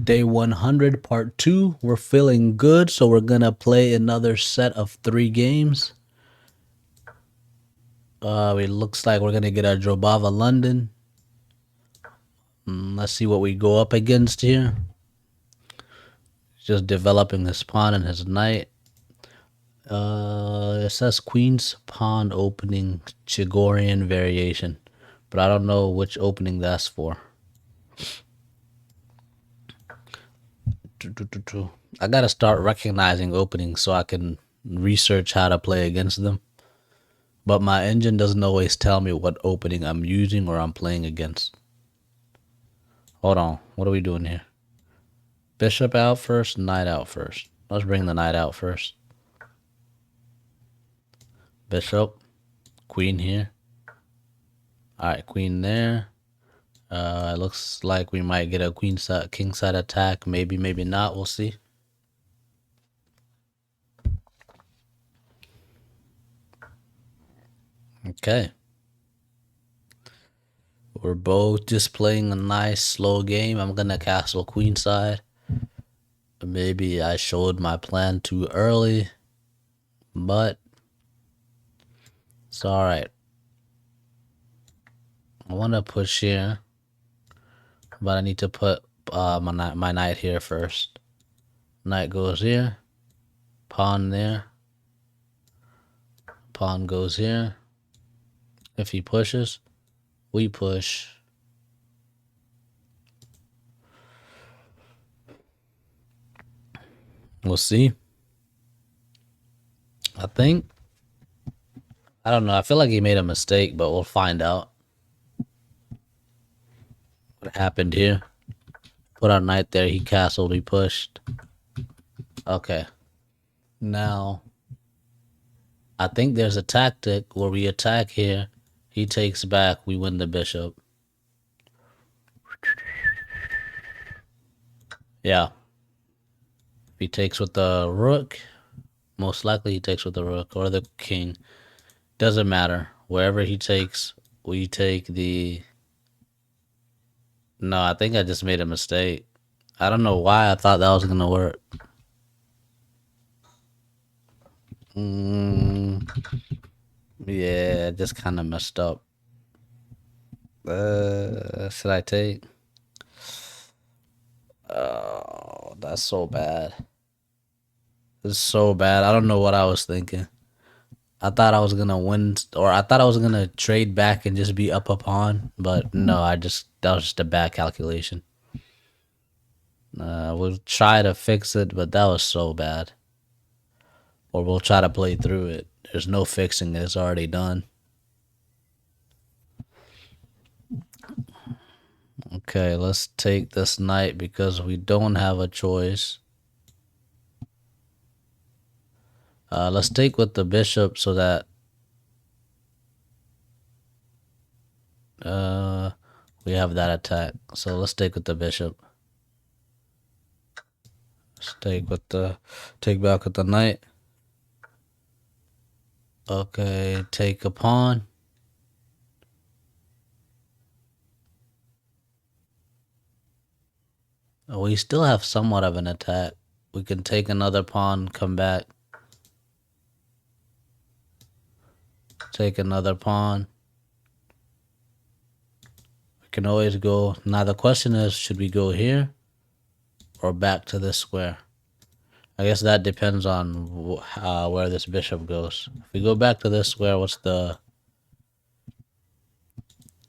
Day 100, part 2. We're feeling good, so we're going to play another set of 3 games. It looks like we're going to get our Drobava London. Let's see what we go up against here. Just developing his pawn and his knight. It says Queen's Pawn opening Chigorian variation, but I don't know which opening that's for. I gotta start recognizing openings so I can research how to play against them. But my engine doesn't always tell me what opening I'm using or I'm playing against. Hold on, what are we doing here? Bishop out first, knight out first. Let's bring the knight out first. Bishop, queen here. Alright, queen there. It looks like we might get a queen side, king side attack. Maybe, maybe not. We'll see. Okay. We're both just playing a nice slow game. I'm gonna castle queenside. Maybe I showed my plan too early, but it's alright. I want to push here, but I need to put my knight here first. Knight goes here, pawn there, pawn goes here. If he pushes, we push. We'll see. I don't know. I feel like he made a mistake, but we'll find out what happened here. Put our knight there. He castled. We pushed. Okay. Now, I think there's a tactic where we attack here. He takes back. We win the bishop. Yeah. If he takes with the rook, most likely he takes with the rook or the king. Doesn't matter. Wherever he takes, we take the... No, I think I just made a mistake. I don't know why I thought that was going to work. Yeah, I just kind of messed up. Should I take? Oh, that's so bad. It's so bad. I don't know what I was thinking. I thought I was gonna win, or I thought I was gonna trade back and just be up a pawn, but no, that was just a bad calculation. We'll try to fix it, but that was so bad. Or we'll try to play through it. There's no fixing it. It's already done. Okay, let's take this knight because we don't have a choice. Let's take with the bishop so that we have that attack. So let's take with the bishop. Let's take back with the knight. Okay, take a pawn. We still have somewhat of an attack. We can take another pawn, come back. Take another pawn. We can always go. Now the question is, should we go here or back to this square? I guess that depends on where this bishop goes. If we go back to this square, what's the...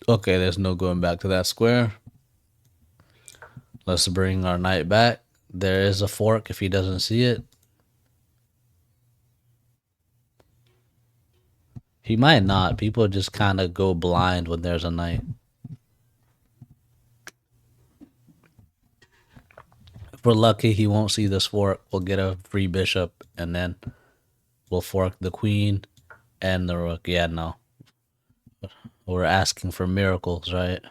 Okay, there's no going back to that square. Let's bring our knight back. There is a fork if he doesn't see it. He might not. People just kind of go blind when there's a knight. If we're lucky, he won't see this fork. We'll get a free bishop, and then we'll fork the queen and the rook. Yeah, no. We're asking for miracles, right?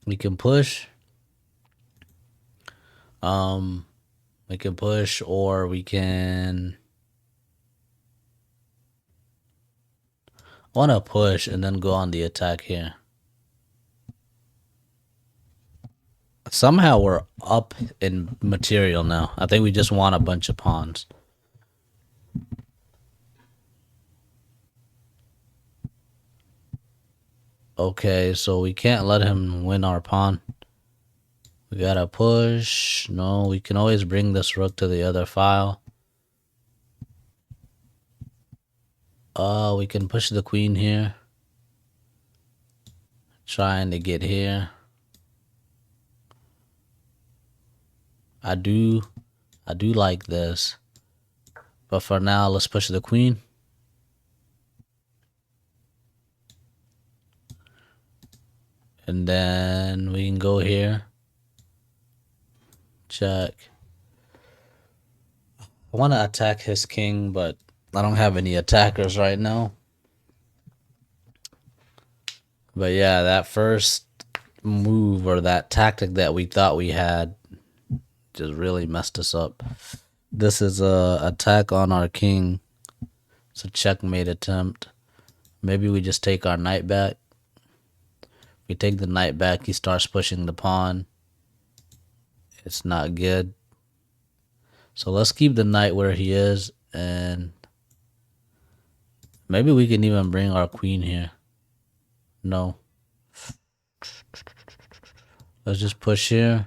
We can push. We can push, or we can... I want to push and then go on the attack here. I Somehow we're up in material now. I think we just won a bunch of pawns. Okay, so we can't let him win our pawn. We gotta push. No, we can always bring this rook to the other file. We can push the queen here. Trying to get here. I do like this. But for now, let's push the queen. And then we can go here. Check. I want to attack his king, but I don't have any attackers right now. But yeah, that first move or that tactic that we thought we had just really messed us up. This is a attack on our king. It's a checkmate attempt. Maybe we just take our knight back. We take the knight back, he starts pushing the pawn. It's not good. So let's keep the knight where he is, and maybe we can even bring our queen here. No. Let's just push here.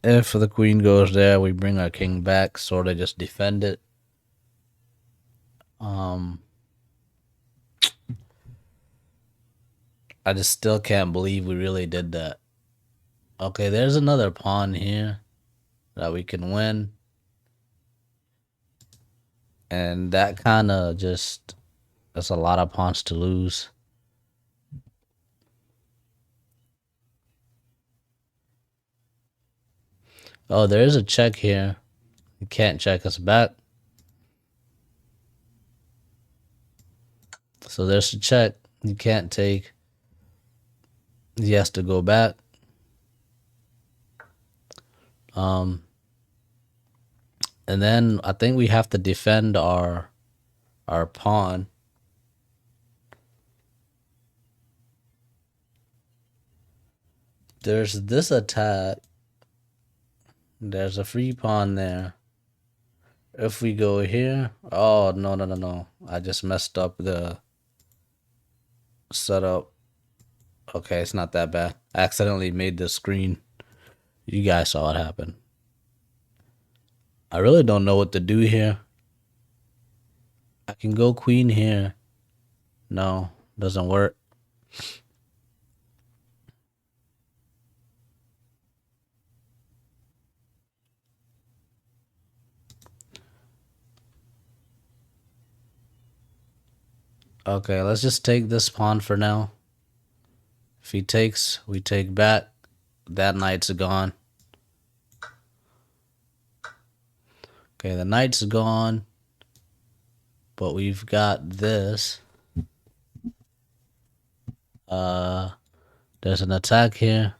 If the queen goes there, we bring our king back, sort of just defend it. I just still can't believe we really did that. Okay, there's another pawn here that we can win. And that kind of just, that's a lot of pawns to lose. Oh, there is a check here. You can't check us back. So there's a check. You can't take. He has to go back. And then I think we have to defend our pawn. There's this attack. There's a free pawn there. If we go here, oh no. I just messed up the setup. Okay, it's not that bad. I accidentally made the screen. You guys saw what happened. I really don't know what to do here. I can go queen here. No, doesn't work. Okay, let's just take this pawn for now. If he takes, we take back. That knight's gone. Okay, the knight's gone. But we've got this. There's an attack here.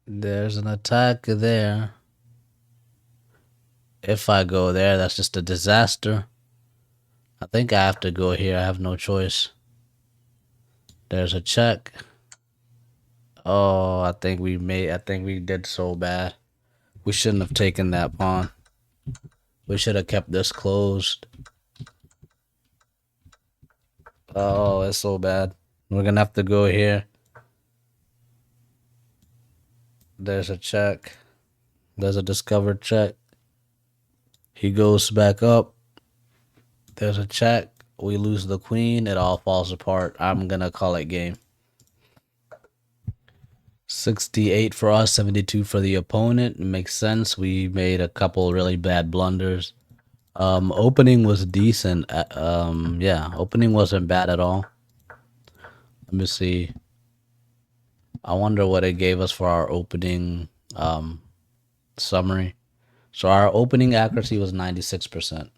There's an attack there. If I go there, that's just a disaster. I think I have to go here. I have no choice. There's a check. Oh, I think we did so bad. We shouldn't have taken that pawn. We should have kept this closed. Oh, it's so bad. We're gonna have to go here. There's a check. There's a discovered check. He goes back up. There's a check. We lose the queen. It all falls apart. I'm gonna call it game. 68 for us, 72 for the opponent. It makes sense. We made a couple really bad blunders. Opening was decent. Yeah, opening wasn't bad at all. Let me see. I wonder what it gave us for our opening summary. So our opening accuracy was 96%.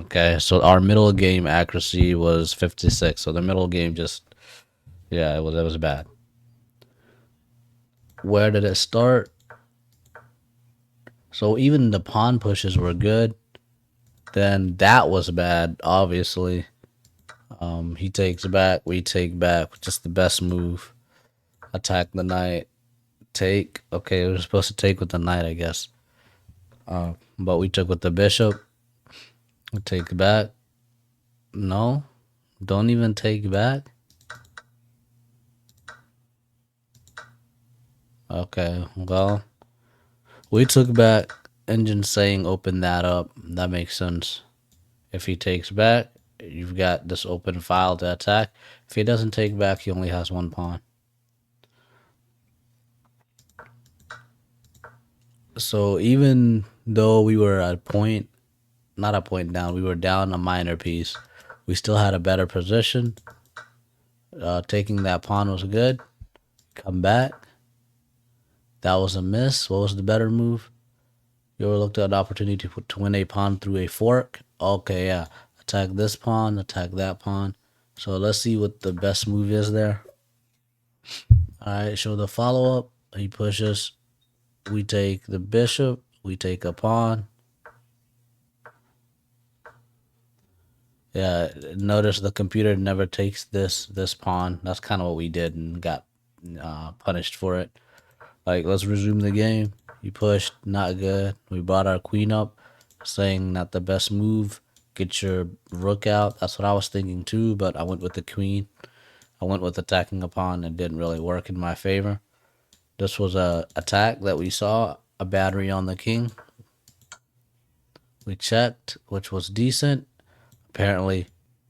Okay, so our middle game accuracy was 56. So the middle game just, yeah, it was bad. Where did it start? So even the pawn pushes were good. Then that was bad, obviously. He takes back, we take back, just the best move. Attack the knight, take. Okay, we were supposed to take with the knight, I guess. But we took with the bishop. Take back. No, don't even take back. Okay, well, we took back. Engine saying open that up. That makes sense. If he takes back, you've got this open file to attack. If he doesn't take back, he only has one pawn. So even though we were at point, not a point down, we were down a minor piece, we still had a better position. Taking that pawn was good. Come back. That was a miss. What was the better move? You ever looked at an opportunity to win a pawn through a fork? Okay, yeah. Attack this pawn, attack that pawn. So let's see what the best move is there. Alright, show the follow-up. He pushes. We take the bishop. We take a pawn. Yeah, notice the computer never takes this pawn. That's kind of what we did and got punished for it. Like, let's resume the game. He pushed, not good. We brought our queen up, saying not the best move. Get your rook out. That's what I was thinking too, but I went with the queen. I went with attacking a pawn. It didn't really work in my favor. This was a attack that we saw, a battery on the king. We checked, which was decent. Apparently,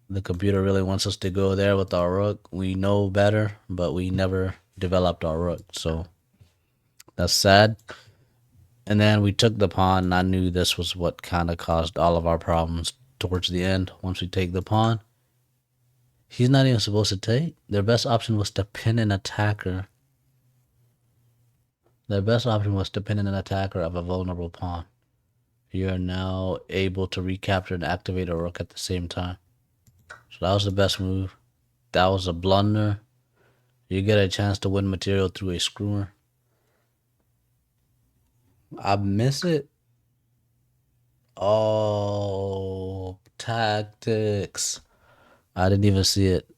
the computer really wants us to go there with our rook. We know better, but we never developed our rook, so that's sad. And then we took the pawn, and I knew this was what kind of caused all of our problems towards the end. Once we take the pawn, he's not even supposed to take. Their best option was to pin an attacker. Their best option was to pin an attacker of a vulnerable pawn. You're now able to recapture and activate a rook at the same time. So that was the best move. That was a blunder. You get a chance to win material through a screwer. I miss it. Oh, tactics. I didn't even see it.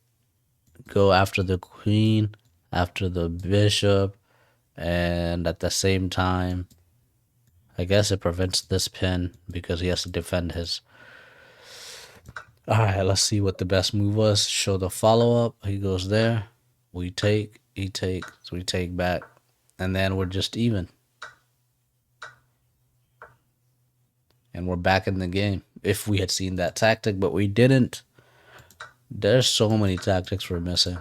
Go after the queen, after the bishop, and at the same time, I guess it prevents this pin because he has to defend his. Alright, let's see what the best move was. Show the follow-up. He goes there. We take, he takes, we take back. And then we're just even. And we're back in the game. If we had seen that tactic, but we didn't. There's so many tactics we're missing.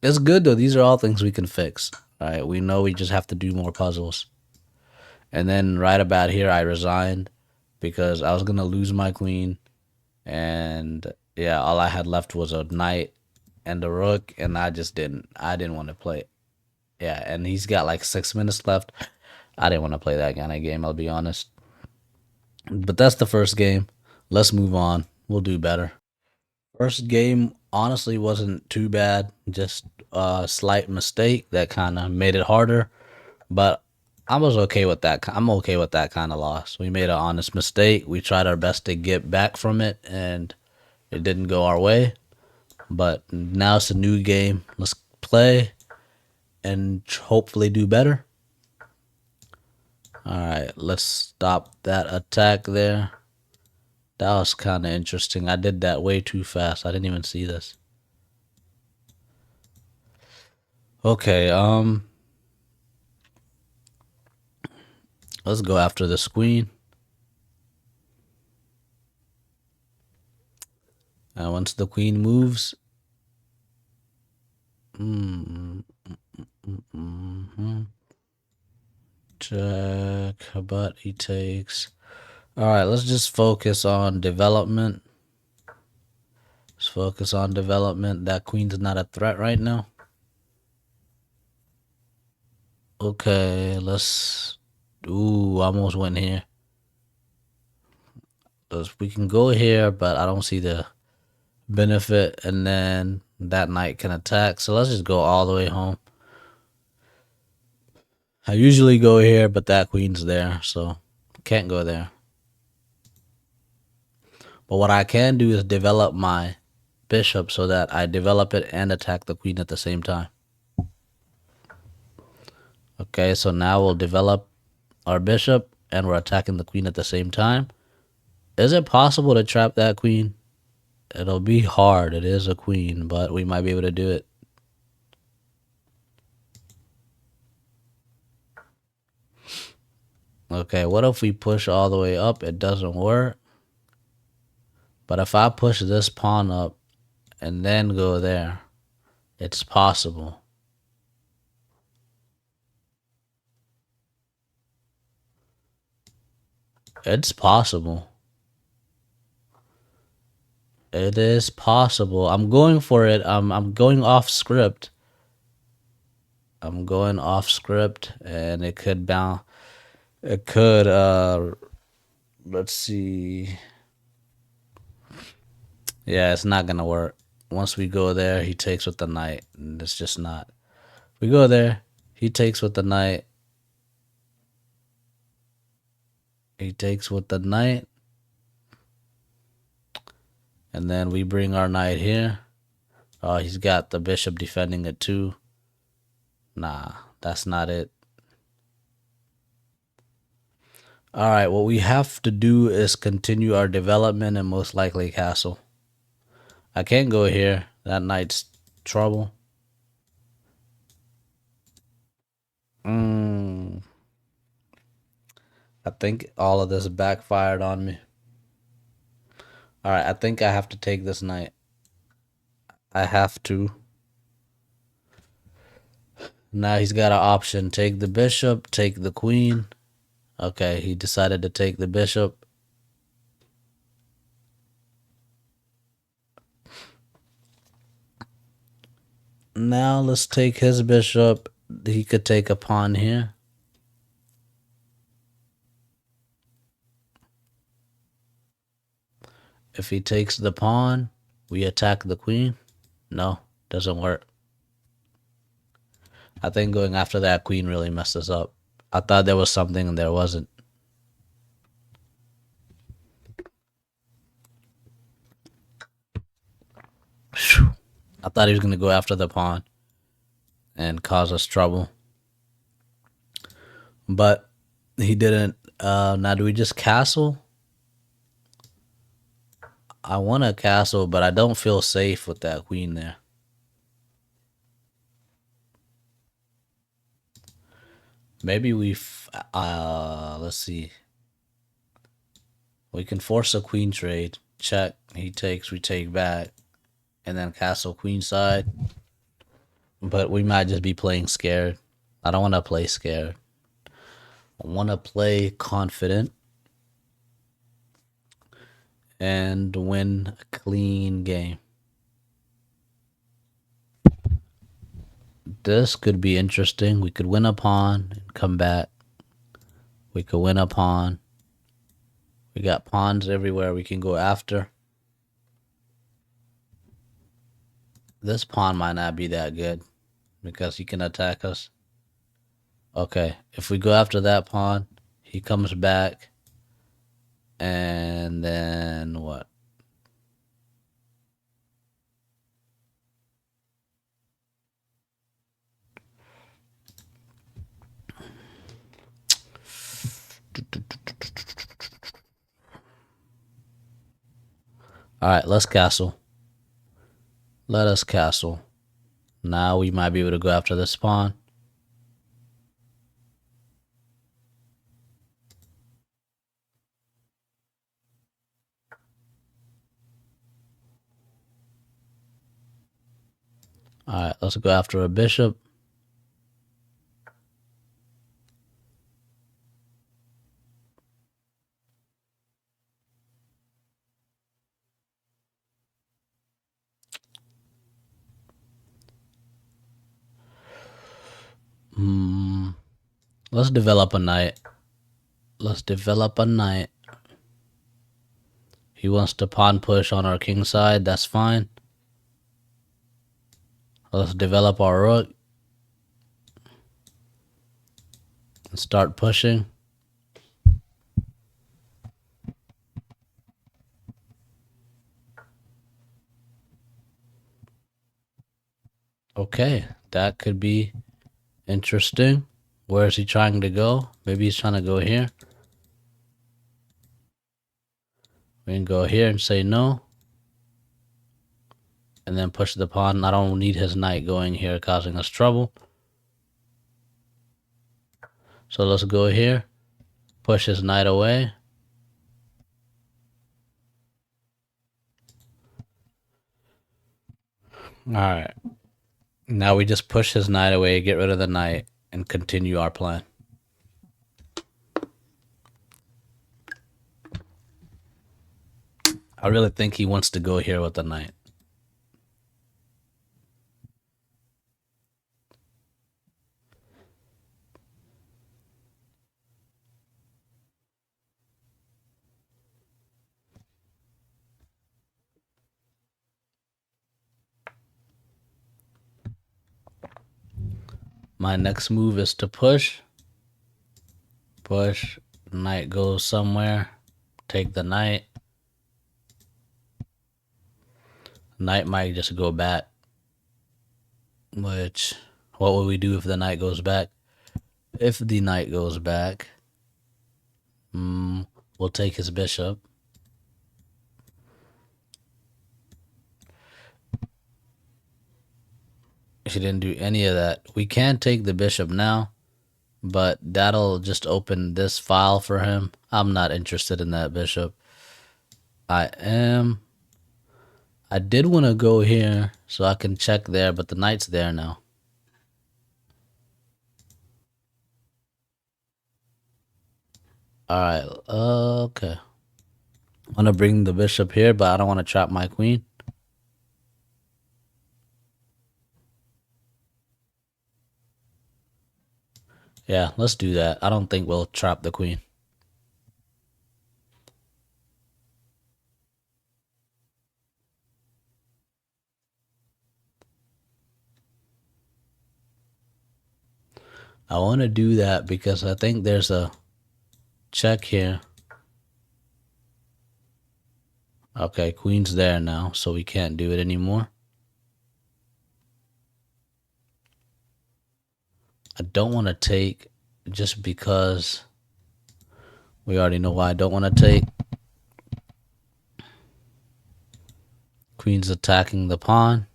It's good though. These are all things we can fix. Alright, we know we just have to do more puzzles. And then right about here, I resigned because I was going to lose my queen. And yeah, all I had left was a knight and a rook, and I didn't want to play it. Yeah, and he's got like 6 minutes left. I didn't want to play that kind of game, I'll be honest. But that's the first game. Let's move on. We'll do better. First game honestly wasn't too bad. Just a slight mistake that kind of made it harder. But I was okay with that. I'm okay with that kind of loss. We made an honest mistake. We tried our best to get back from it, and it didn't go our way. But now it's a new game. Let's play and hopefully do better. Alright, let's stop that attack there. That was kind of interesting. I did that way too fast. I didn't even see this. Okay, let's go after this queen. And once the queen moves, check, but he takes. Alright, let's just focus on development. Let's focus on development. That queen's not a threat right now. Okay, let's. Ooh, almost went here. We can go here, but I don't see the benefit. And then that knight can attack. So let's just go all the way home. I usually go here, but that queen's there, so can't go there. But what I can do is develop my bishop so that I develop it and attack the queen at the same time. Okay, so now we'll develop our bishop and we're attacking the queen at the same time. Is it possible to trap that queen? It'll be hard. It is a queen, but we might be able to do it. Okay, what if we push all the way up? It doesn't work. But if I push this pawn up and then go there, it's possible. It's possible. It is possible. I'm going for it. I'm going off script. I'm going off script, and it could bounce. It could. Let's see. Yeah, it's not gonna work. Once we go there, he takes with the knight, and it's just not. We go there, he takes with the knight. He takes with the knight, and then we bring our knight here. Oh, he's got the bishop defending it too. Nah, that's not it. All right, what we have to do is continue our development and most likely castle. I can't go here. That knight's trouble. I think all of this backfired on me. All right, I think I have to take this knight. I have to. Now he's got an option. Take the bishop, take the queen. Okay, he decided to take the bishop. Now let's take his bishop. He could take a pawn here. If he takes the pawn, we attack the queen. No, doesn't work. I think going after that queen really messed us up. I thought there was something and there wasn't. Whew. I thought he was going to go after the pawn and cause us trouble. But he didn't. Now, do we just castle? I want to castle, but I don't feel safe with that queen there. Maybe let's see. We can force a queen trade. Check. He takes, we take back. And then castle queen side. But we might just be playing scared. I don't want to play scared. I want to play confident and win a clean game. This could be interesting. We could win a pawn and come back. We could win a pawn. We got pawns everywhere we can go after. This pawn might not be that good because he can attack us. Okay, if we go after that pawn, he comes back. And then what? All right, let's castle. Let us castle. Now we might be able to go after this pawn. All right, let's go after a bishop. Let's develop a knight. Let's develop a knight. He wants to pawn push on our king side. That's fine. Let's develop our rook. Start pushing. Okay, that could be interesting. Where is he trying to go? Maybe he's trying to go here. We can go here and say no. And then push the pawn. I don't need his knight going here, causing us trouble. So let's go here. Push his knight away. Alright. Now we just push his knight away, get rid of the knight, and continue our plan. I really think he wants to go here with the knight. My next move is to push. Push. Knight goes somewhere. Take the knight. Knight might just go back. Which, what would we do if the knight goes back? If the knight goes back, we'll take his bishop. She didn't do any of that. We can take the bishop now, but that'll just open this file for him. I'm not interested in that bishop. I did want to go here so I can check there, but the knight's there now. Alright, okay. I want to bring the bishop here, but I don't want to trap my queen. Yeah, let's do that. I don't think we'll trap the queen. I want to do that because I think there's a check here. Okay, queen's there now, so we can't do it anymore. I don't want to take just because we already know why I don't want to take. Queen's attacking the pawn.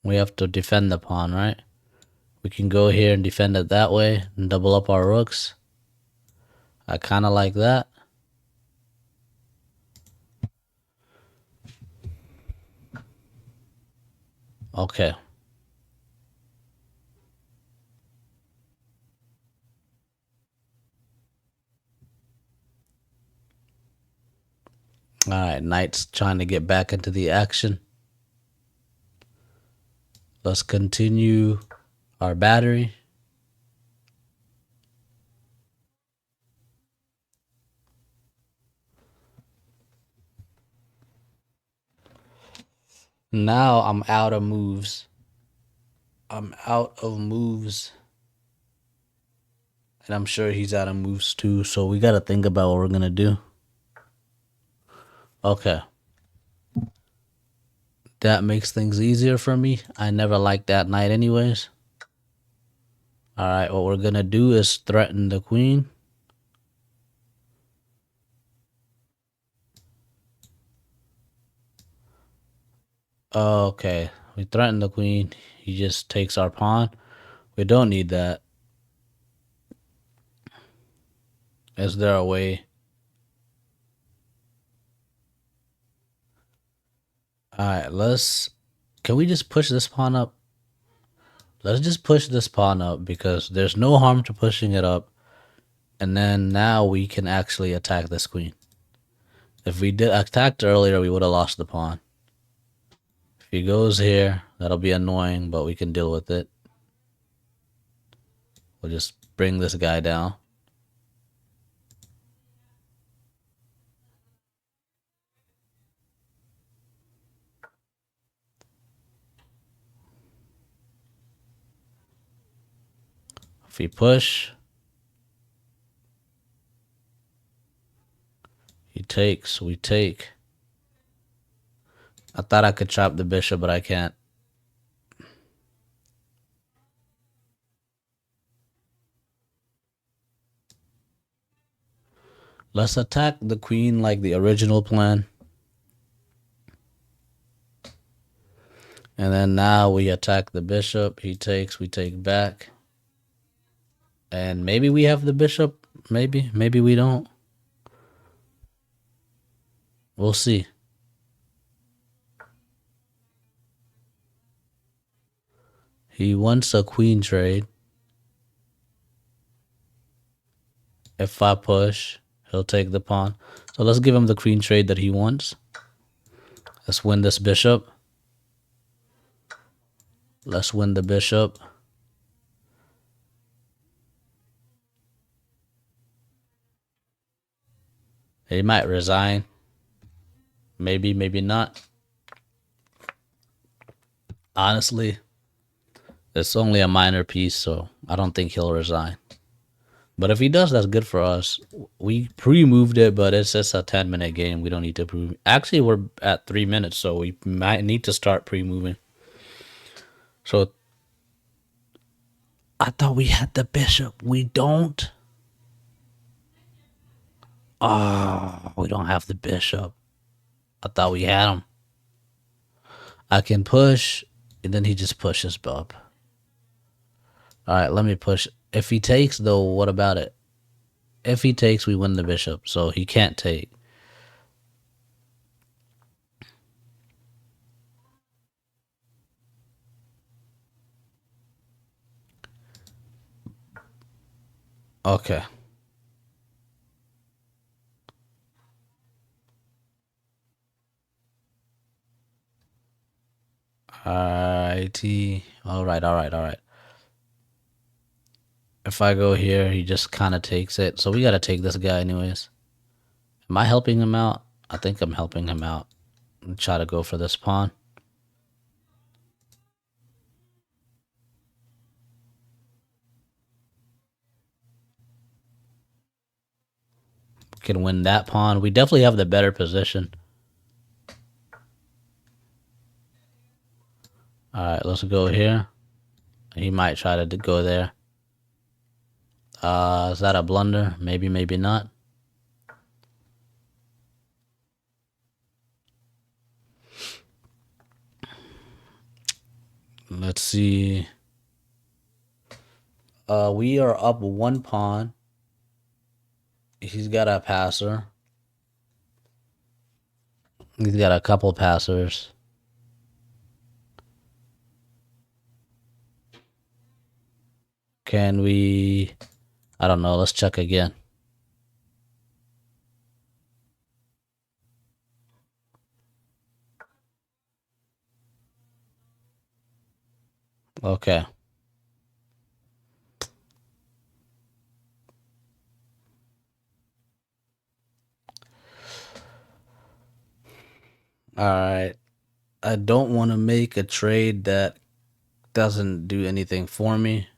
We have to defend the pawn, right? We can go here and defend it that way and double up our rooks. I kind of like that. Okay. Alright, knight's trying to get back into the action. Let's continue our battery. Now I'm out of moves. And I'm sure he's out of moves too, so we gotta think about what we're gonna do. Okay. That makes things easier for me. I never liked that knight anyways. Alright, what we're gonna do is threaten the queen. Okay, we threaten the queen. He just takes our pawn. We don't need that. Is there a way? Alright, can we just push this pawn up? Let's just push this pawn up because there's no harm to pushing it up. And then now we can actually attack this queen. If we did attacked earlier, we would have lost the pawn. If he goes here, that'll be annoying, but we can deal with it. We'll just bring this guy down. If he push, he takes, we take. I thought I could chop the bishop, but I can't. Let's attack the queen like the original plan. And then now we attack the bishop. He takes, we take back. And maybe we have the bishop. Maybe we don't. We'll see. He wants a queen trade. If I push, he'll take the pawn. So let's give him the queen trade that he wants. Let's win this bishop. Let's win the bishop. He might resign. Maybe, maybe not. Honestly, it's only a minor piece, so I don't think he'll resign. But if he does, that's good for us. We pre-moved it, but it's just a 10-minute game. We don't need to pre. Actually, we're at 3 minutes, so we might need to start pre-moving. So I thought we had the bishop. We don't. Oh, we don't have the bishop. I thought we had him. I can push, and then he just pushes up. All right, let me push. If he takes, though, what about it? If he takes, we win the bishop, so he can't take. Okay. Alrighty. Alright. If I go here, he just kind of takes it. So we got to take this guy anyways. Am I helping him out? I think I'm helping him out. Try to go for this pawn. We can win that pawn. We definitely have the better position. Alright, let's go here. He might try to go there. Is that a blunder? Maybe, maybe not. Let's see. We are up 1 pawn. He's got a passer. He's got a couple passers. Can we... I don't know. Let's check again. Okay. Alright. I don't want to make a trade that doesn't do anything for me.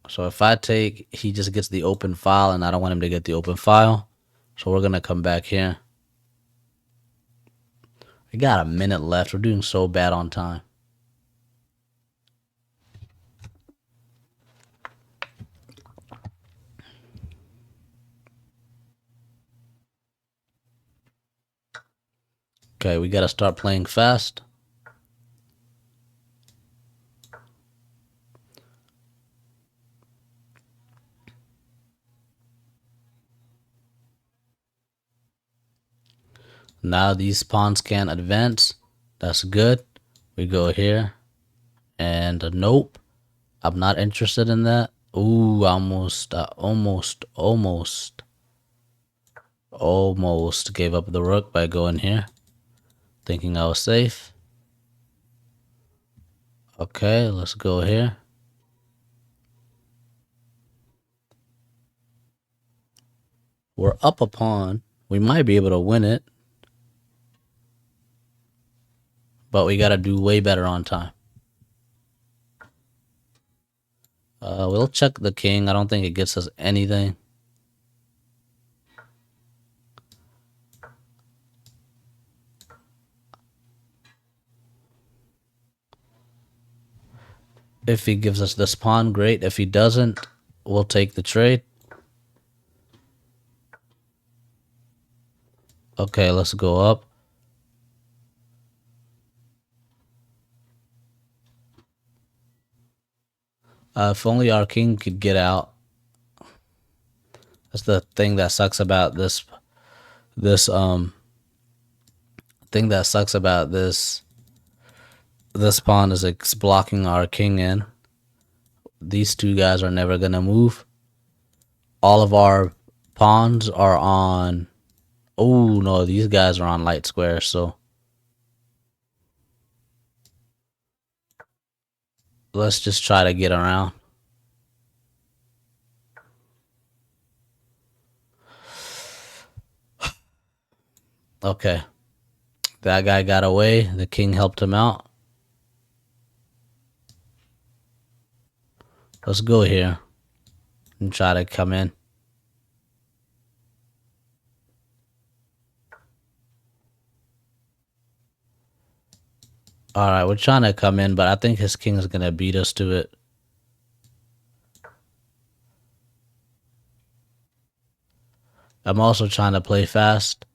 So if I take, he just gets the open file, and I don't want him to get the open file. So we're going to come back here. We got a minute left. We're doing so bad on time. Okay, we got to start playing fast. Now these pawns can't advance. That's good. We go here. And nope. I'm not interested in that. Ooh, almost gave up the rook by going here. Thinking I was safe. Okay, let's go here. We're up a pawn. We might be able to win it. But we gotta do way better on time. We'll check the king. I don't think it gets us anything. If he gives us this pawn, great. If he doesn't, we'll take the trade. Okay, let's go up. If only our king could get out. That's the thing that sucks about this thing that sucks about this pawn is it's blocking our king in. These two guys are never gonna move. All of our pawns are on. Oh no, these guys are on light squares, so let's just try to get around. Okay. That guy got away. The king helped him out. Let's go here and try to come in. Alright, we're trying to come in, but I think his king is going to beat us to it. I'm also trying to play fast.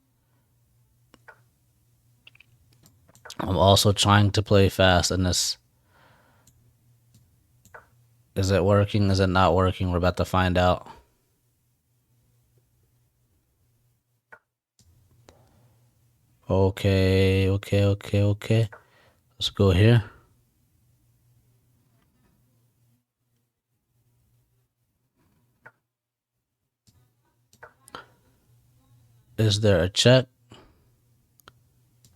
I'm also trying to play fast in this. Is it working? Is it not working? We're about to find out. Okay. Let's go here. Is there a check?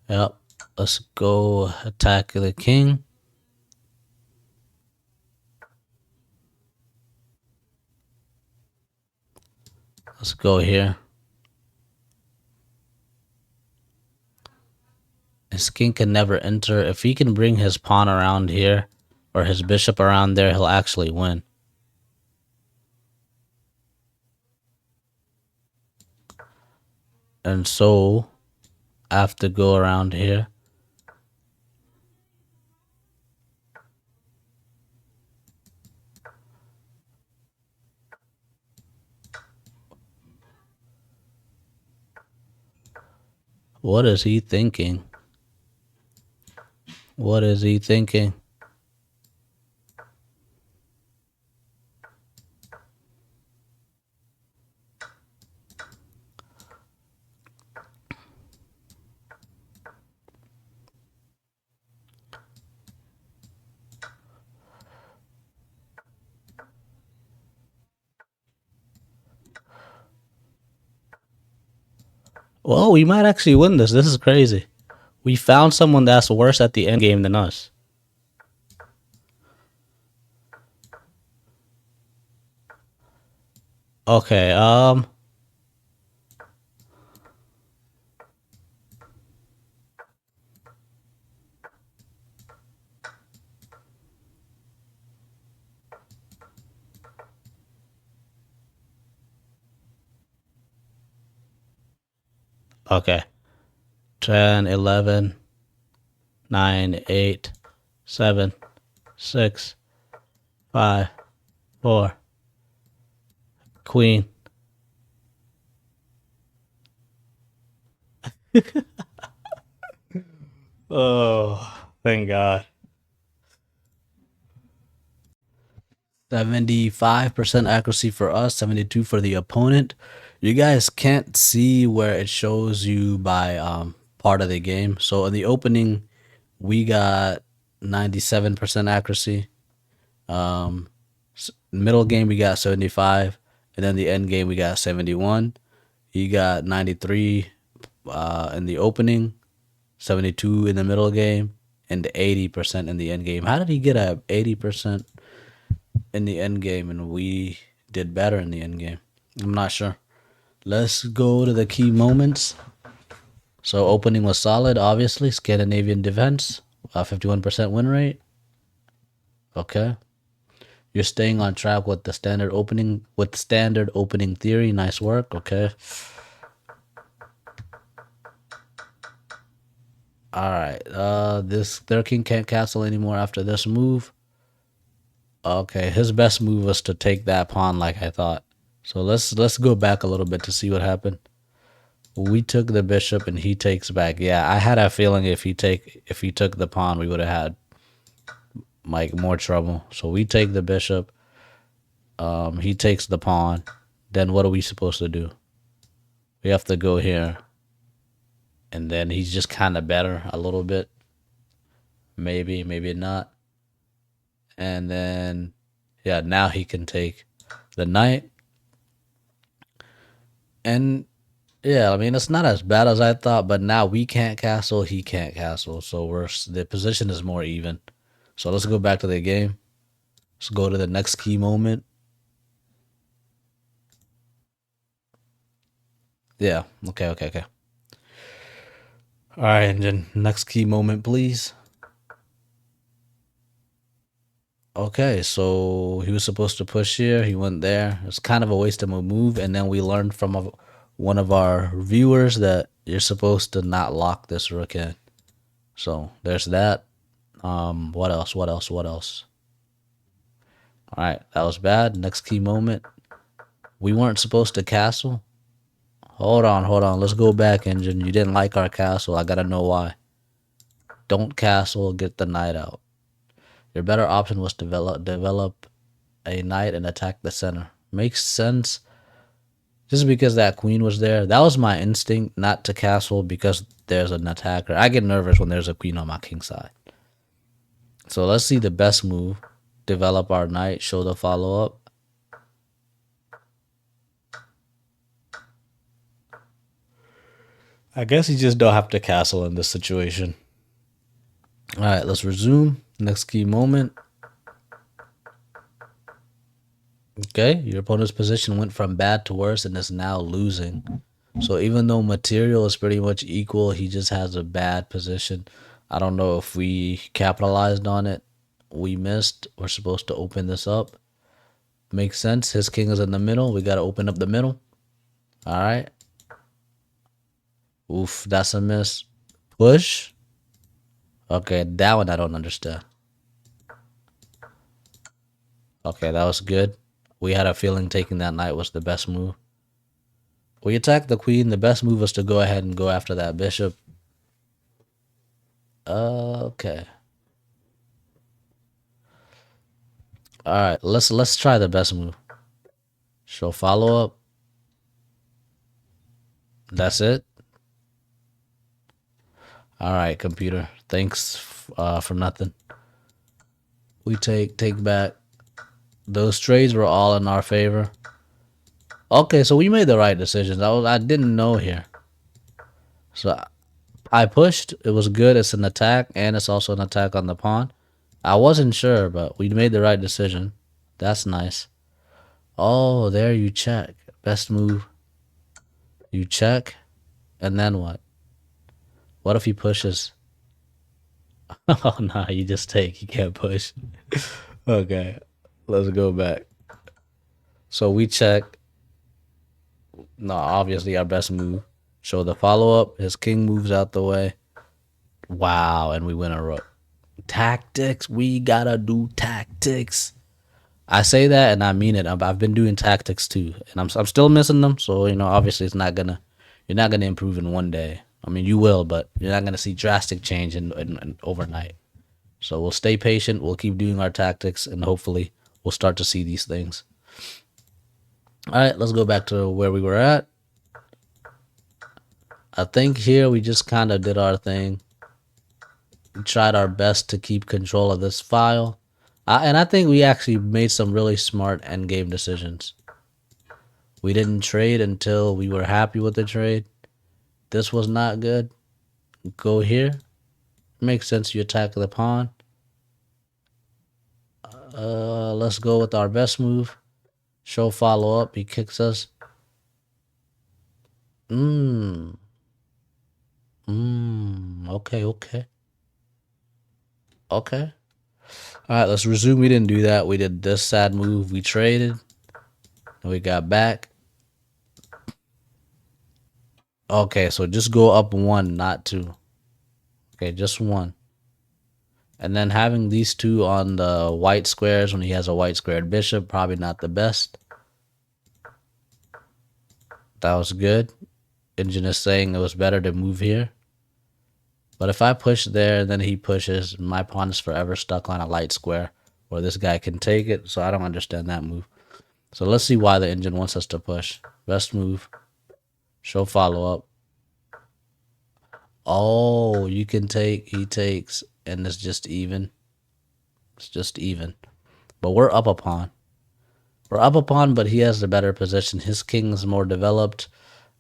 Yep. Let's go attack the king. Let's go here. His king can never enter. If he can bring his pawn around here or his bishop around there, he'll actually win. And so I have to go around here. What is he thinking? What is he thinking? Well, we might actually win this. This is crazy. We found someone that's worse at the end game than us. Okay, okay. 10, 11, 9, 8, 7, 6, 5, 4. Queen. Oh, thank God. 75% accuracy for us, 72 for the opponent. You guys can't see where it shows you by part of the game. So in the opening, we got 97% accuracy. Middle game we got 75, and then the end game we got 71. He got 93 in the opening, 72 in the middle game, and 80% in the end game. How did he get a 80% in the end game and we did better in the end game? I'm not sure. Let's go to the key moments. So opening was solid, obviously. Scandinavian defense, 51% win rate. Okay. You're staying on track with the standard opening theory. Nice work. Okay. All right. This their king can't castle anymore after this move. Okay, his best move was to take that pawn like I thought. So let's go back a little bit to see what happened. We took the bishop and he takes back. Yeah, I had a feeling if he took the pawn, we would have had like more trouble. So we take the bishop. He takes the pawn. Then what are we supposed to do? We have to go here, and then he's just kind of better a little bit. Maybe, maybe not. And then, yeah, now he can take the knight. And yeah, I mean it's not as bad as I thought, but now we can't castle, he can't castle, so the position is more even. So let's go back to the game. Let's go to the next key moment. Yeah. Okay. Okay. Okay. All right, engine. Next key moment, please. Okay, so he was supposed to push here. He went there. It's kind of a waste of a move. And then we learned from one of our viewers that you're supposed to not lock this rook in. So there's that. What else? What else? What else? All right, that was bad. Next key moment. We weren't supposed to castle. Hold on, hold on. Let's go back, engine. You didn't like our castle. I gotta know why. Don't castle. Get the knight out. Your better option was develop a knight and attack the center. Makes sense. Just because that queen was there. That was my instinct not to castle because there's an attacker. I get nervous when there's a queen on my king side. So let's see the best move. Develop our knight. Show the follow-up. I guess you just don't have to castle in this situation. All right, let's resume. Next key moment. Okay, your opponent's position went from bad to worse and is now losing. So even though material is pretty much equal, he just has a bad position. I don't know if we capitalized on it. We missed. We're supposed to open this up. Makes sense. His king is in the middle. We got to open up the middle. All right. Oof, that's a miss. Push. Okay, that one I don't understand. Okay, that was good. We had a feeling taking that knight was the best move. We attacked the queen. The best move was to go ahead and go after that bishop. Okay. All right. Let's try the best move. Show follow up. That's it. All right, computer. Thanks for nothing. We take back. Those trades were all in our favor. Okay, so we made the right decisions. I didn't know here. So I pushed. It was good. It's an attack, and it's also an attack on the pawn. I wasn't sure, but we made the right decision. That's nice. Oh, there you check. Best move. You check, and then what? What if he pushes? Oh, no, you just take. You can't push. Okay, let's go back. So we check. No, obviously our best move. Show the follow up. His king moves out the way. Wow, and we win a rook. Tactics. We gotta do tactics. I say that and I mean it. I've been doing tactics too, and I'm still missing them. So obviously you're not gonna improve in one day. I mean, you will, but you're not gonna see drastic change in overnight. So we'll stay patient. We'll keep doing our tactics, and hopefully we'll start to see these things. All right, let's go back to where we were at. I think here we just kind of did our thing. We tried our best to keep control of this file. And I think we actually made some really smart endgame decisions. We didn't trade until we were happy with the trade. This was not good. Go here. Makes sense you attack the pawn. Let's go with our best move. Show follow up. He kicks us. Okay, okay. Okay. Alright, let's resume. We didn't do that. We did this sad move. We traded. And we got back. Okay, so just go up one, not two. Okay, just one. And then having these two on the white squares when he has a white squared bishop, probably not the best. That was good. Engine is saying it was better to move here. But if I push there, then he pushes, my pawn is forever stuck on a light square where this guy can take it. So I don't understand that move. So let's see why the engine wants us to push. Best move. Show follow up. Oh, you can take, he takes, and it's just even. It's just even. But we're up a pawn. We're up a pawn, but he has the better position. His king is more developed.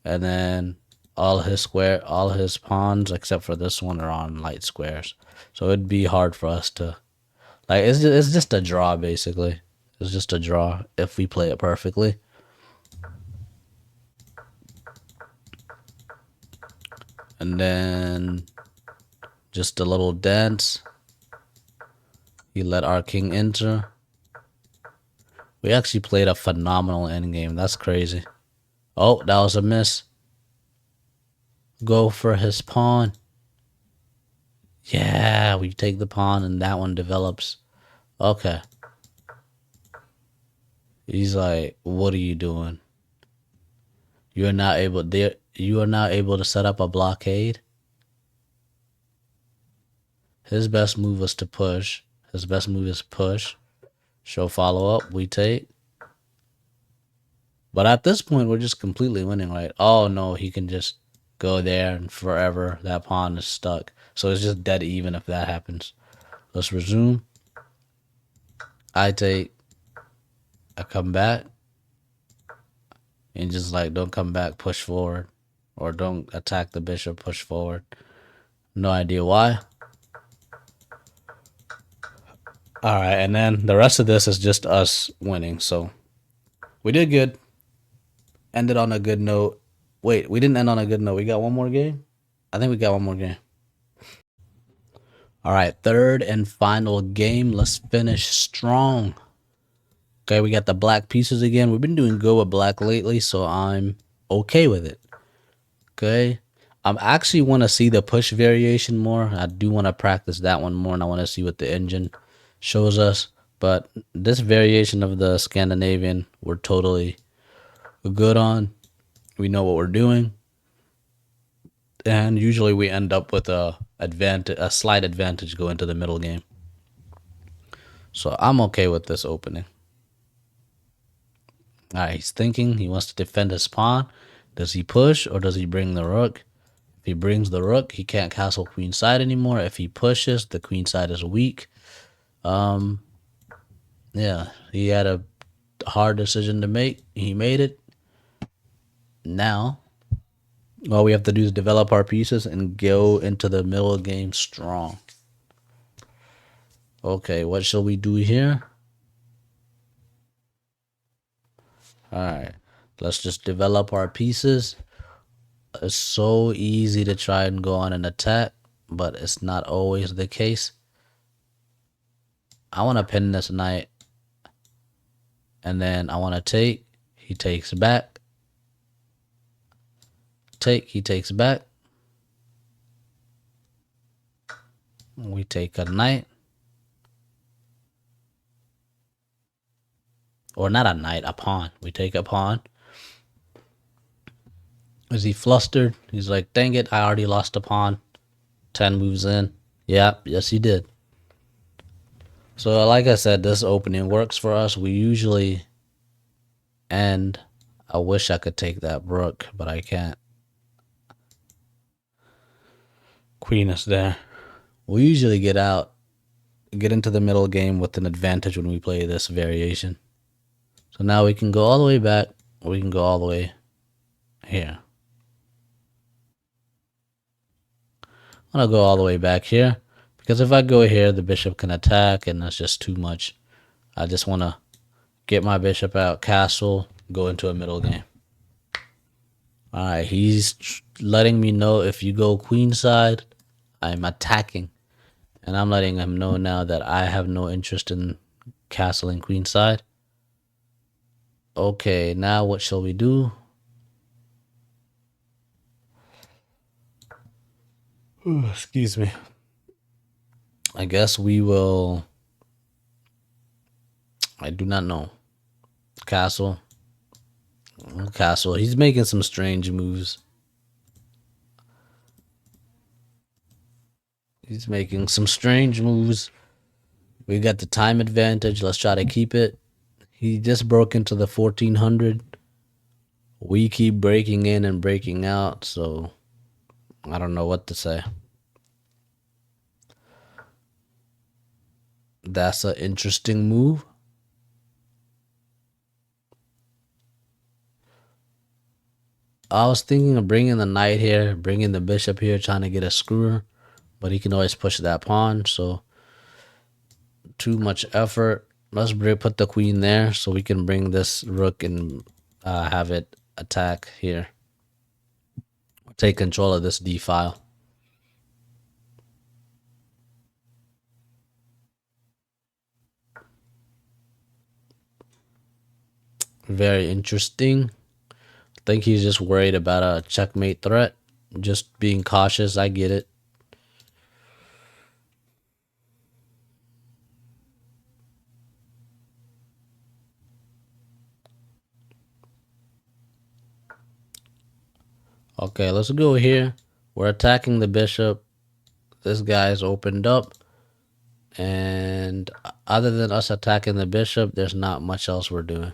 And then all his pawns, except for this one, are on light squares. So it'd be hard for us to, like, it's just a draw, basically. It's just a draw if we play it perfectly. And then just a little dance. He let our king enter. We actually played a phenomenal endgame. That's crazy. Oh, that was a miss. Go for his pawn. Yeah, we take the pawn and that one develops. Okay. He's like, what are you doing? You are not able to set up a blockade. His best move was to push. His best move is push. Show follow up. We take. But at this point, we're just completely winning, right? Oh, no, he can just go there and forever. That pawn is stuck. So it's just dead even if that happens. Let's resume. I take. I come back. And just like, don't come back, push forward. Or don't attack the bishop, push forward. No idea why. Alright, and then the rest of this is just us winning. So we did good. Ended on a good note. Wait, we didn't end on a good note. We got one more game? I think we got one more game. Alright, third and final game. Let's finish strong. Okay, we got the black pieces again. We've been doing good with black lately, so I'm okay with it. Okay. I actually want to see the push variation more. I do want to practice that one more, and I want to see what the engine shows us. But this variation of the Scandinavian, we're totally good on. We know what we're doing. And usually we end up with a slight advantage going into the middle game. So I'm okay with this opening. Alright, he's thinking. He wants to defend his pawn. Does he push or does he bring the rook? If he brings the rook, he can't castle queen side anymore. If he pushes, the queen side is weak. Yeah, he had a hard decision to make. He made it. Now, all we have to do is develop our pieces and go into the middle game strong. Okay, what shall we do here? Alright, let's just develop our pieces. It's so easy to try and go on an attack, but it's not always the case. I want to pin this knight. And then I want to take. He takes back. Take. He takes back. We take a knight. Or not a knight, a pawn. We take a pawn. Is he flustered? He's like, dang it, I already lost a pawn. 10 moves in. Yeah, yes he did. So like I said, this opening works for us. We usually end. I wish I could take that rook, but I can't. Queen is there. We usually get into the middle game with an advantage when we play this variation. So now we can go all the way back, or we can go all the way here. I'm going to go all the way back here, because if I go here, the bishop can attack, and that's just too much. I just want to get my bishop out, castle, go into a middle game. Alright, he's letting me know if you go queen side, I'm attacking. And I'm letting him know now that I have no interest in castling queenside. Okay, now what shall we do? Ooh, excuse me. I guess we will. I do not know. Castle. Castle. He's making some strange moves. He's making some strange moves. We got the time advantage. Let's try to keep it. He just broke into the 1400. We keep breaking in and breaking out, so I don't know what to say. That's an interesting move. I was thinking of bringing the knight here, bringing the bishop here, trying to get a screwer, but he can always push that pawn, so too much effort. Let's put the queen there so we can bring this rook and have it attack here. Take control of this d file. Very interesting. I think he's just worried about a checkmate threat. Just being cautious. I get it. Okay, let's go here. We're attacking the bishop. This guy's opened up. And other than us attacking the bishop, there's not much else we're doing.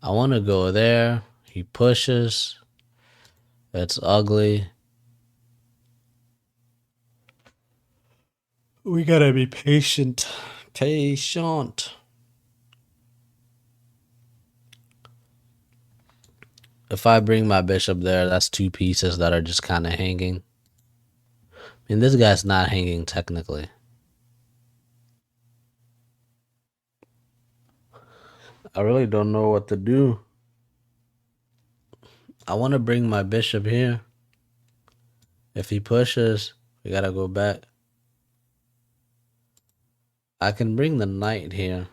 I want to go there. He pushes. It's ugly. We gotta be patient. Patient. If I bring my bishop there, that's two pieces that are just kind of hanging. I mean, this guy's not hanging technically. I really don't know what to do. I want to bring my bishop here. If he pushes, we gotta go back. I can bring the knight here.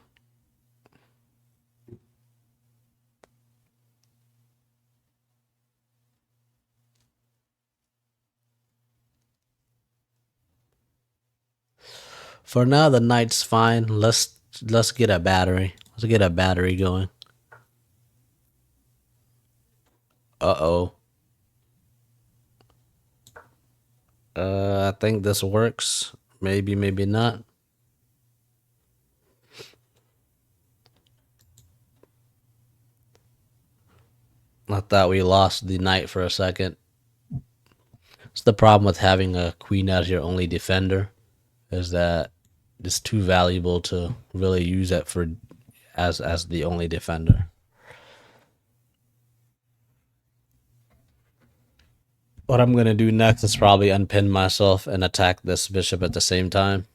For now, the knight's fine. Let's get a battery. Let's get a battery going. Uh-oh. I think this works. Maybe, maybe not. I thought we lost the knight for a second. It's the problem with having a queen as your only defender, is that it's too valuable to really use it for as the only defender. What I'm gonna do next is probably unpin myself and attack this bishop at the same time.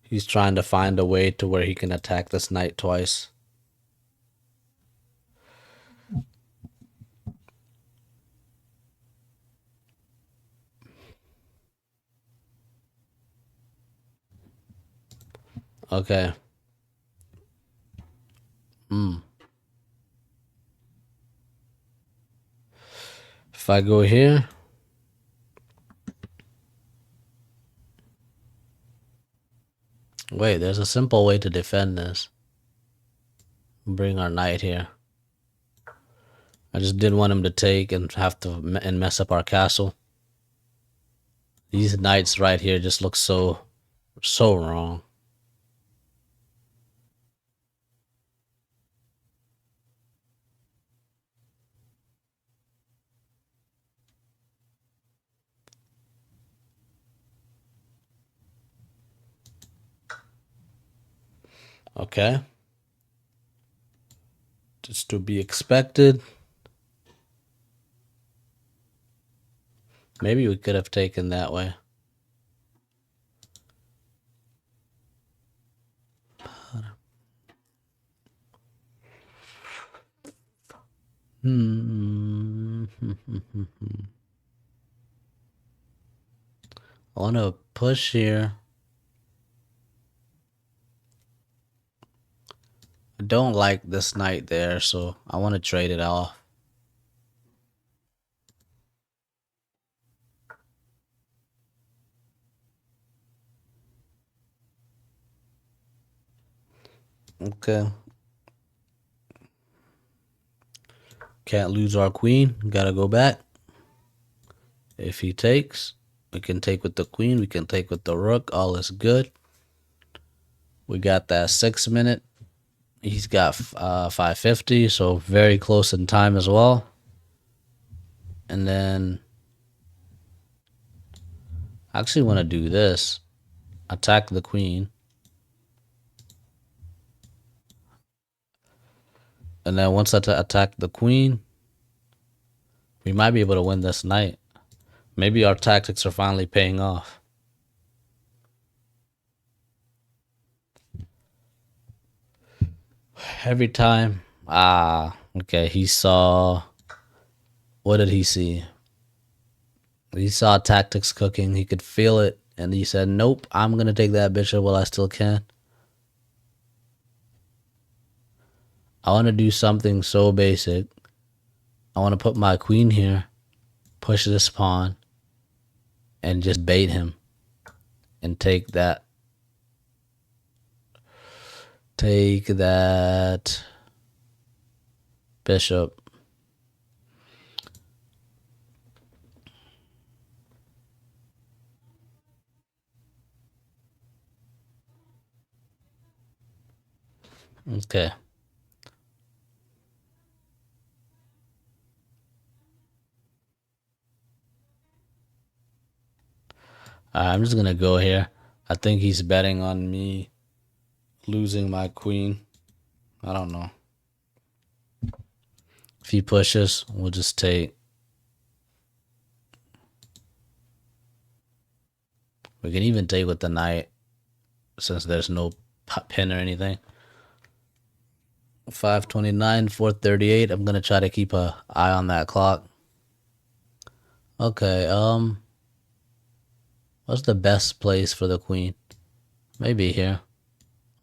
He's trying to find a way to where he can attack this knight twice. Okay. If I go here, wait, there's a simple way to defend this. Bring our knight here. I just didn't want him to take and have to mess up our castle. These knights right here just look so wrong. Okay. Just to be expected. Maybe we could have taken that way. I want to push here. I don't like this knight there, so I want to trade it off. Okay. Can't lose our queen. Gotta go back. If he takes, we can take with the queen. We can take with the rook. All is good. We got that 6 minute. He's got 550, so very close in time as well. And then I actually want to do this. Attack the queen. And then once I attack the queen, we might be able to win this knight. Maybe our tactics are finally paying off. Every time. Okay. He saw. What did he see? He saw tactics cooking. He could feel it. And he said, nope, I'm going to take that bishop while I still can. I want to do something so basic. I want to put my queen here, push this pawn, and just bait him and take that. Take that bishop. Okay. I'm just going to go here. I think he's betting on me losing my queen. I don't know. If he pushes, we'll just take. We can even take with the knight since there's no pin or anything. 529, 438. I'm going to try to keep an eye on that clock. Okay, what's the best place for the queen? Maybe here.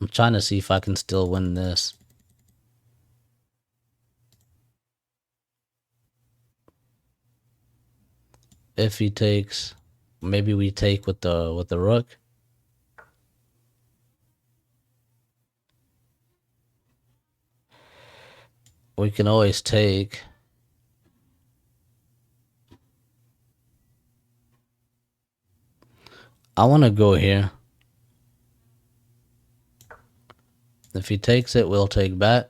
I'm trying to see if I can still win this. If he takes, maybe we take with the rook. We can always take. I want to go here. If he takes it, we'll take back.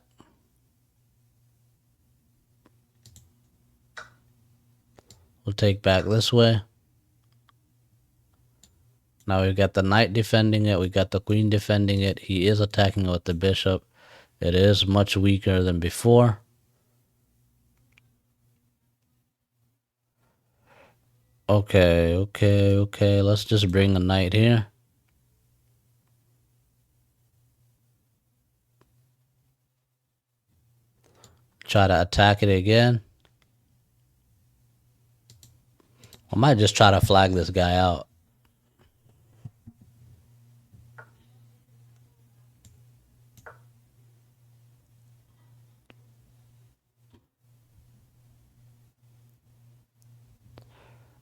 We'll take back this way. Now we've got the knight defending it. We got the queen defending it. He is attacking with the bishop. It is much weaker than before. Okay. Let's just bring the knight here. Try to attack it again. I might just try to flag this guy out.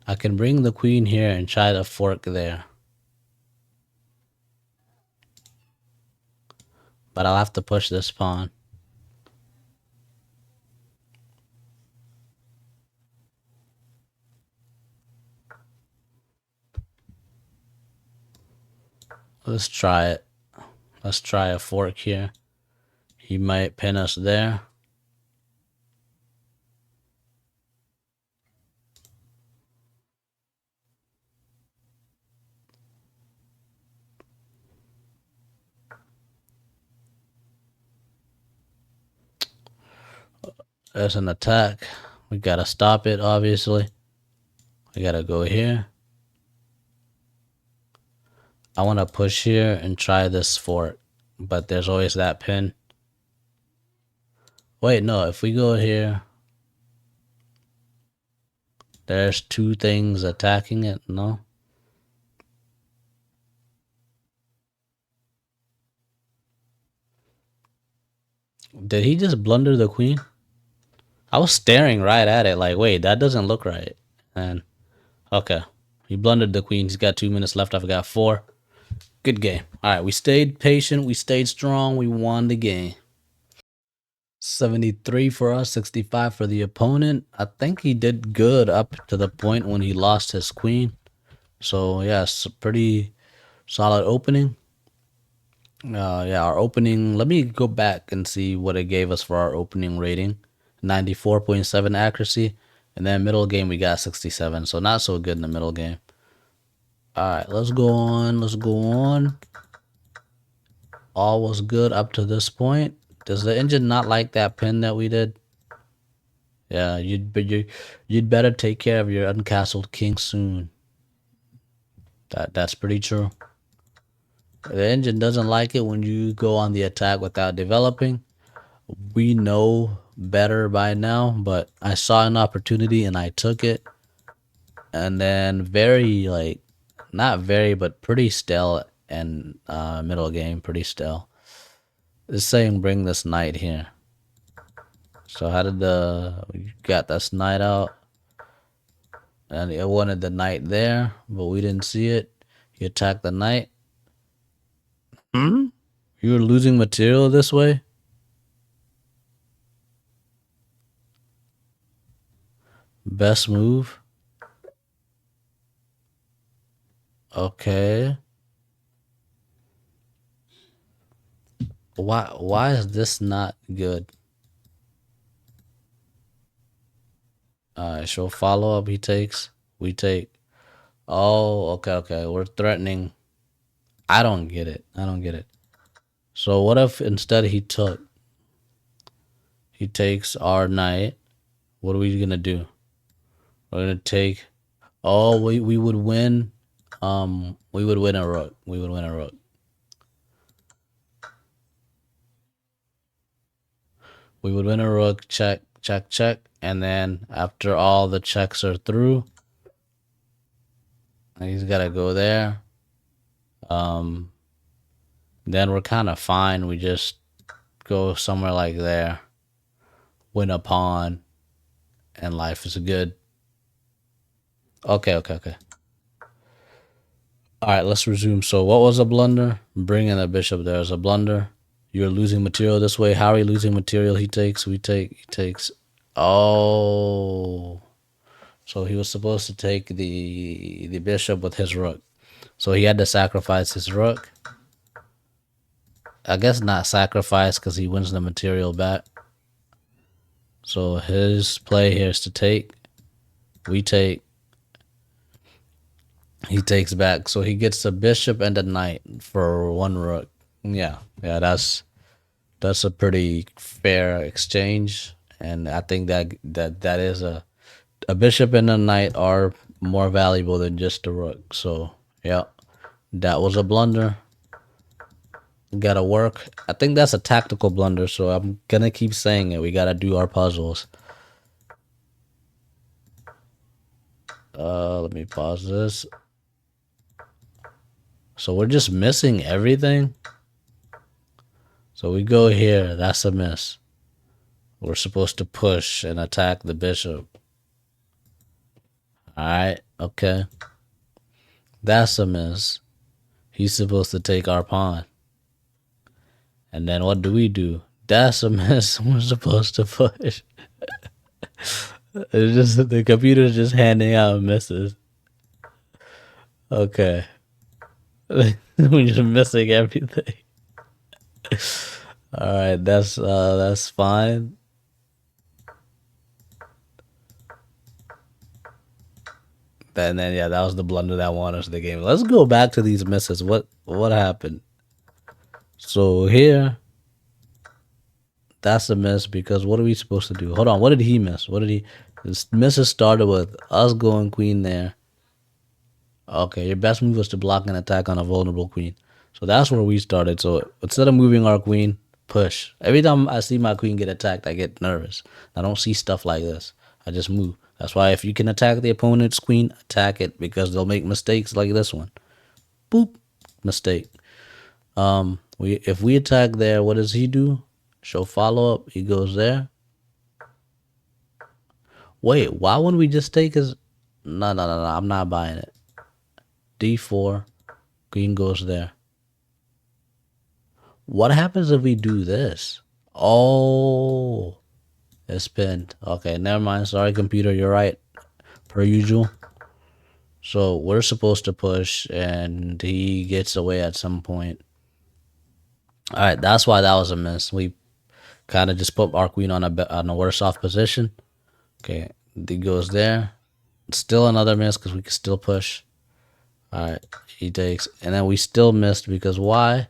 I can bring the queen here and try to fork there. But I'll have to push this pawn. Let's try it. Let's try a fork here. He might pin us there. There's an attack. We gotta stop it, obviously. We gotta go here. I want to push here and try this fork, but there's always that pin. Wait, no, if we go here, There's two things attacking it, no? Did he just blunder the queen? I was staring right at it like, wait, that doesn't look right. And okay. He blundered the queen. He's got 2 minutes left. I've got 4. Good game. All right, we stayed patient. We stayed strong. We won the game. 73 for us, 65 for the opponent. I think he did good up to the point when he lost his queen. So, yes, pretty solid opening. Yeah, our opening. Let me go back and see what it gave us for our opening rating. 94.7 accuracy. And then middle game, we got 67. So, not so good in the middle game. All right, let's go on. Let's go on. All was good up to this point. Does the engine not like that pin that we did? Yeah, you'd better take care of your uncastled king soon. That's pretty true. The engine doesn't like it when you go on the attack without developing. We know better by now, but I saw an opportunity and I took it. And then very like, not very, but pretty stale and middle game, pretty stale. It's saying bring this knight here. So how did we got this knight out? And it wanted the knight there, but we didn't see it. He attacked the knight. You were losing material this way? Best move? Okay. Why is this not good? Alright, show follow up he takes. We take. Oh, okay. We're threatening. I don't get it. So what if instead he takes our knight? What are we gonna do? We're gonna take. Oh, we would win. We would win a rook. We would win a rook. We would win a rook. Check. And then after all the checks are through, he's gotta go there. Then we're kind of fine. We just go somewhere like there, win a pawn, and life is good. Okay. All right, let's resume. So what was a blunder? Bringing the bishop there is a blunder. You're losing material this way. How are you losing material? He takes. We take. He takes. Oh. So he was supposed to take the bishop with his rook. So he had to sacrifice his rook. I guess not sacrifice because he wins the material back. So his play here is to take. We take. He takes back. So he gets a bishop and a knight for one rook. Yeah, that's a pretty fair exchange. And I think that is a bishop and a knight are more valuable than just a rook. So yeah, that was a blunder. Gotta work. I think that's a tactical blunder, so I'm gonna keep saying it. We gotta do our puzzles. Let me pause this. So we're just missing everything. So we go here. That's a miss. We're supposed to push and attack the bishop. Alright, okay. That's a miss. He's supposed to take our pawn. And then what do? That's a miss. We're supposed to push. It's just the computer's just handing out misses. Okay. We're just missing everything. Alright, that's fine. And then yeah, that was the blunder that won us the game. Let's go back to these misses. What happened? So here, that's a miss because what are we supposed to do? Hold on, what did he miss? This misses started with us going queen there. Okay, your best move was to block an attack on a vulnerable queen. So that's where we started. So instead of moving our queen, push. Every time I see my queen get attacked, I get nervous. I don't see stuff like this. I just move. That's why if you can attack the opponent's queen, attack it, because they'll make mistakes like this one. Boop, mistake. If we attack there, what does he do? Show follow up. He goes there. Wait, why wouldn't we just take his? No, no, no, no. I'm not buying it. D4. Queen goes there. What happens if we do this? Oh, it's pinned. Okay, never mind. Sorry, computer. You're right, per usual. So we're supposed to push, and he gets away at some point. All right, that's why that was a miss. We kind of just put our queen on a worse off position. Okay, he goes there. Still another miss because we can still push. All right, he takes, and then we still missed because why?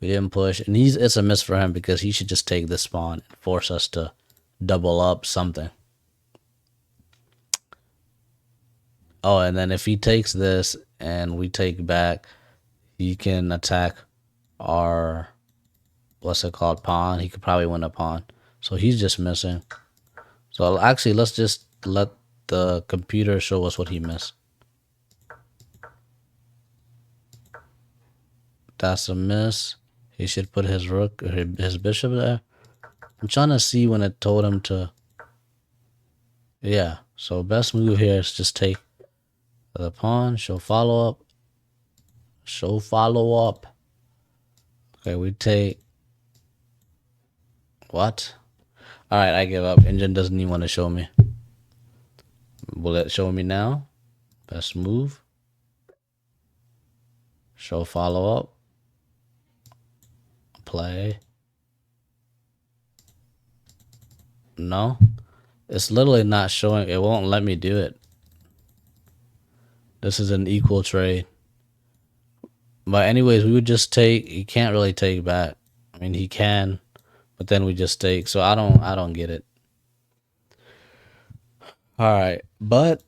We didn't push, and it's a miss for him because he should just take this pawn and force us to double up something. Oh, and then if he takes this and we take back, he can attack our, what's it called, pawn. He could probably win a pawn. So he's just missing. So actually, let's just let the computer show us what he missed. That's a miss. He should put his rook or his bishop there. I'm trying to see when it told him to. Yeah. So best move here is just take the pawn. Show follow up. Show follow up. Okay, we take. What? All right, I give up. Engine doesn't even want to show me. Will it show me now? Best move. Show follow up. Play. No. It's literally not showing. It won't let me do it. This is an equal trade. But anyways, we would just take. He can't really take back. I mean, he can, but then we just take. So I don't get it. All right, but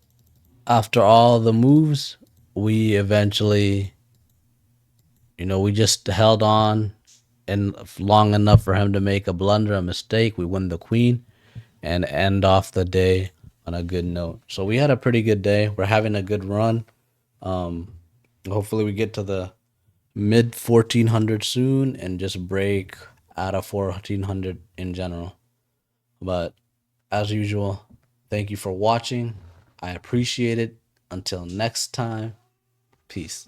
after all the moves, we eventually, we just held on and long enough for him to make a blunder, a mistake. We win the queen and end off the day on a good note. So we had a pretty good day. We're having a good run. Hopefully we get to the mid 1400 soon and just break out of 1400 in general. But as usual, thank you for watching. I appreciate it. Until next time, peace.